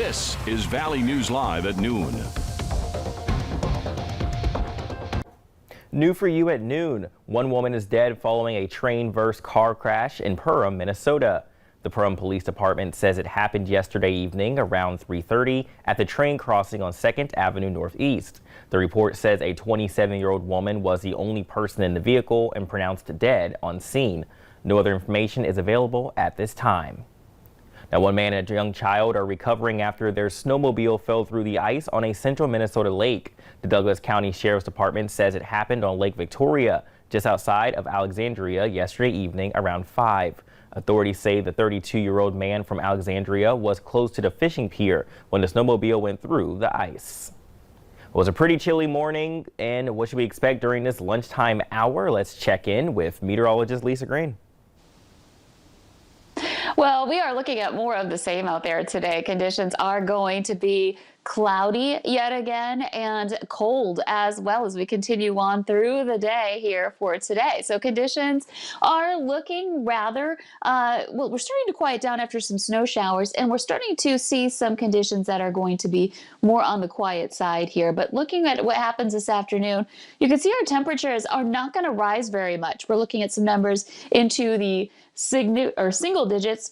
This is Valley News Live at noon. New for you at noon. One woman is dead following a train versus car crash in Perham, Minnesota. The Perham Police Department says it happened yesterday evening around 3:30 at the train crossing on 2nd Avenue Northeast. The report says a 27-year-old woman was the only person in the vehicle and pronounced dead on scene. No other information is available at this time. Now, one man and a young child are recovering after their snowmobile fell through the ice on a central Minnesota lake. The Douglas County Sheriff's Department says it happened on Lake Victoria, just outside of Alexandria, yesterday evening around 5. Authorities say the 32-year-old man from Alexandria was close to the fishing pier when the snowmobile went through the ice. It was a pretty chilly morning, and what should we expect during this lunchtime hour? Let's check in with meteorologist Lisa Green. Well, we are looking at more of the same out there today. Conditions are going to be cloudy yet again and cold as well as we continue on through the day here for today. So conditions are looking rather, well, we're starting to quiet down after some snow showers, and we're starting to see some conditions that are going to be more on the quiet side here. But looking at what happens this afternoon, you can see our temperatures are not going to rise very much. We're looking at some numbers into the single digits.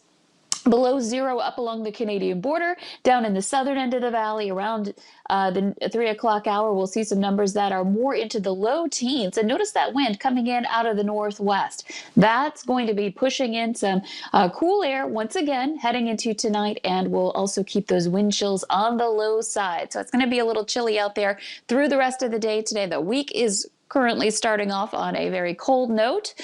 Below zero up along the Canadian border, down in the southern end of the valley around the 3 o'clock hour, we'll see some numbers that are more into the low teens. And notice that wind coming in out of the northwest. That's going to be pushing in some cool air once again heading into tonight, and we'll also keep those wind chills on the low side. So it's going to be a little chilly out there through the rest of the day today. The week is currently starting off on a very cold note.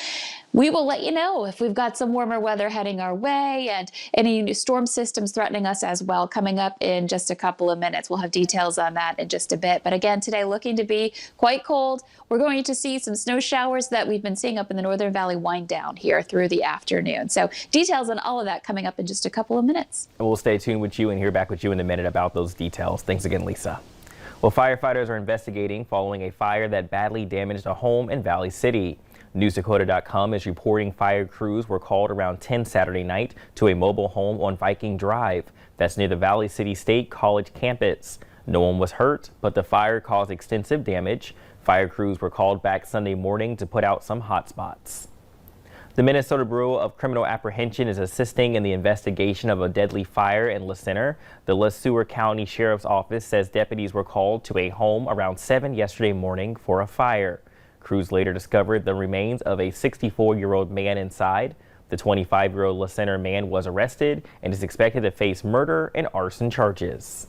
We will let you know if we've got some warmer weather heading our way and any new storm systems threatening us as well coming up in just a couple of minutes. We'll have details on that in just a bit. But again, today looking to be quite cold. We're going to see some snow showers that we've been seeing up in the Northern Valley wind down here through the afternoon. So details on all of that coming up in just a couple of minutes. We'll stay tuned with you and hear back with you in a minute about those details. Thanks again, Lisa. Well, firefighters are investigating following a fire that badly damaged a home in Valley City. NewsDakota.com is reporting fire crews were called around 10 Saturday night to a mobile home on Viking Drive. That's near the Valley City State College campus. No one was hurt, but the fire caused extensive damage. Fire crews were called back Sunday morning to put out some hot spots. The Minnesota Bureau of Criminal Apprehension is assisting in the investigation of a deadly fire in Le Center. The Le Sueur County Sheriff's Office says deputies were called to a home around 7 yesterday morning for a fire. Crews later discovered the remains of a 64-year-old man inside. The 25-year-old Le Center man was arrested and is expected to face murder and arson charges.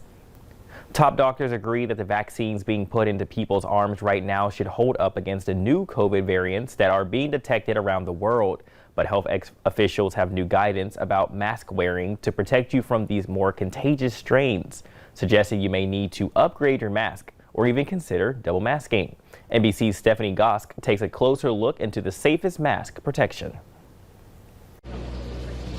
Top doctors agree that the vaccines being put into people's arms right now should hold up against the new COVID variants that are being detected around the world. But health officials have new guidance about mask wearing to protect you from these more contagious strains, suggesting you may need to upgrade your mask or even consider double masking. NBC's Stephanie Gosk takes a closer look into the safest mask protection.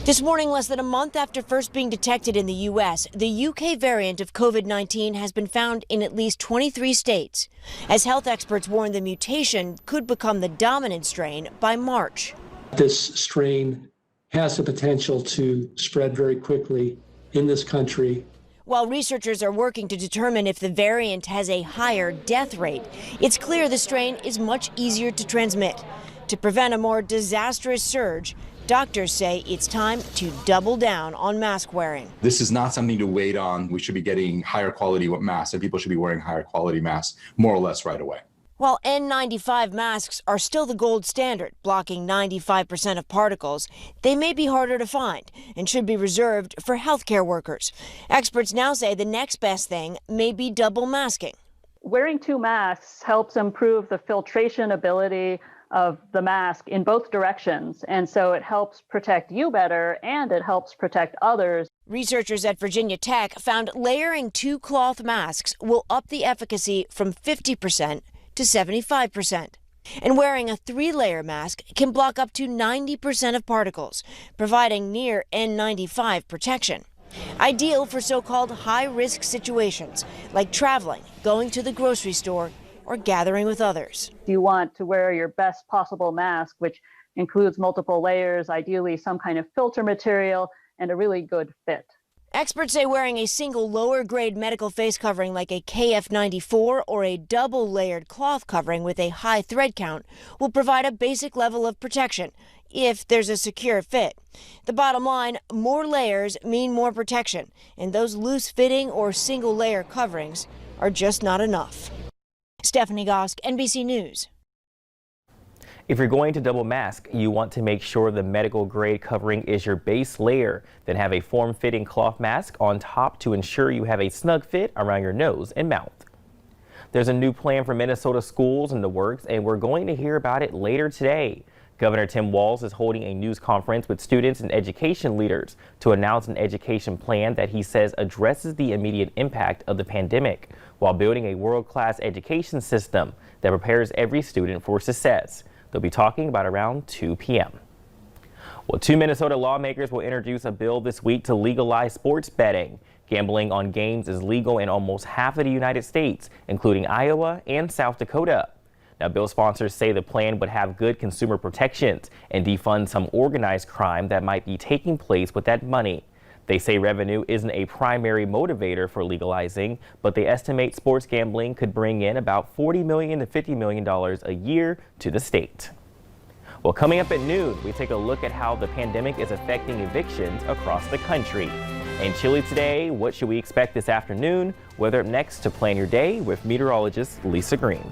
This morning, less than a month after first being detected in the U.S., the UK variant of COVID-19 has been found in at least 23 states, as health experts warn the mutation could become the dominant strain by March. This strain has the potential to spread very quickly in this country. While researchers are working to determine if the variant has a higher death rate, it's clear the strain is much easier to transmit. To prevent a more disastrous surge, doctors say it's time to double down on mask wearing. This is not something to wait on. We should be getting higher quality masks, and people should be wearing higher quality masks more or less right away. While N95 masks are still the gold standard, blocking 95% of particles, they may be harder to find and should be reserved for healthcare workers. Experts now say the next best thing may be double masking. Wearing two masks helps improve the filtration ability of the mask in both directions. And so it helps protect you better and it helps protect others. Researchers at Virginia Tech found layering two cloth masks will up the efficacy from 50% to 75%. And wearing a 3-layer mask can block up to 90% of particles, providing near N95 protection. Ideal for so-called high-risk situations like traveling, going to the grocery store, or gathering with others. You want to wear your best possible mask, which includes multiple layers, ideally some kind of filter material, and a really good fit. Experts say wearing a single lower-grade medical face covering like a KF94 or a double-layered cloth covering with a high thread count will provide a basic level of protection if there's a secure fit. The bottom line, more layers mean more protection, and those loose-fitting or single-layer coverings are just not enough. Stephanie Gosk, NBC News. If you're going to double mask, you want to make sure the medical grade covering is your base layer. Then have a form-fitting cloth mask on top to ensure you have a snug fit around your nose and mouth. There's a new plan for Minnesota schools in the works, and we're going to hear about it later today. Governor Tim Walz is holding a news conference with students and education leaders to announce an education plan that he says addresses the immediate impact of the pandemic while building a world-class education system that prepares every student for success. They'll be talking about around 2 p.m. Well, 2 Minnesota lawmakers will introduce a bill this week to legalize sports betting. Gambling on games is legal in almost half of the United States, including Iowa and South Dakota. Now, bill sponsors say the plan would have good consumer protections and defund some organized crime that might be taking place with that money. They say revenue isn't a primary motivator for legalizing, but they estimate sports gambling could bring in about $40 million to $50 million a year to the state. Well, coming up at noon, we take a look at how the pandemic is affecting evictions across the country. And chilly today, what should we expect this afternoon? Weather up next to plan your day with meteorologist Lisa Green.